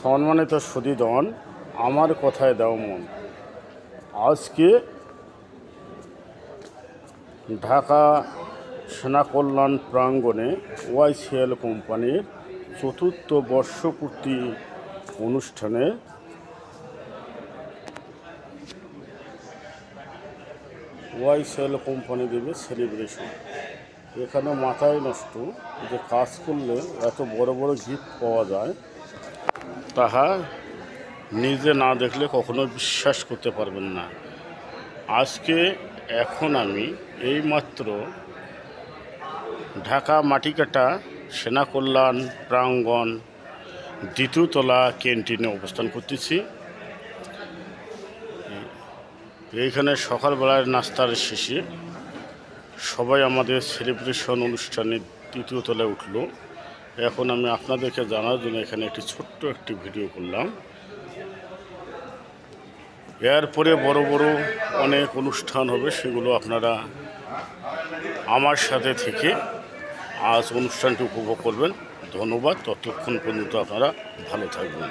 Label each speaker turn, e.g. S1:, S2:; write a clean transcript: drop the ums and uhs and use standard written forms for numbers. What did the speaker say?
S1: সম্মানিত সুধীজন, আমার কথায় দাও মন। আজকে ঢাকা সেনা কল্যাণ প্রাঙ্গণে ওয়াইসিএল কোম্পানির চতুর্থ বর্ষপূর্তি অনুষ্ঠানে ওয়াইসিএল কোম্পানি দেবে সেলিব্রেশন। এখানে মাথায় নষ্ট যে কাজ করলে এত বড় বড় গিফট পাওয়া যায়, তাহা নিজে না দেখলে কখনো বিশ্বাস করতে পারবেন না। এখন আমি এইমাত্র ঢাকা মাটিকাটা সেনা কল্যাণ প্রাঙ্গণ দ্বিতীয় তলা ক্যান্টিনে অবস্থান করতেছি। এইখানে সকালবেলার নাস্তার শেষে সবাই আমাদের সেলিব্রেশন অনুষ্ঠানে তৃতীয় তলায় উঠলো। এখন আমি আপনাদেরকে জানার জন্য এখানে ছোট্ট একটি ভিডিও করলাম। এরপরে বড় বড় অনেক অনুষ্ঠান হবে, সেগুলো আপনারা আমার সাথে থেকে আজ অনুষ্ঠানটি উপভোগ করবেন। ধন্যবাদ। ততক্ষণ পর্যন্ত আপনারা ভালো থাকবেন।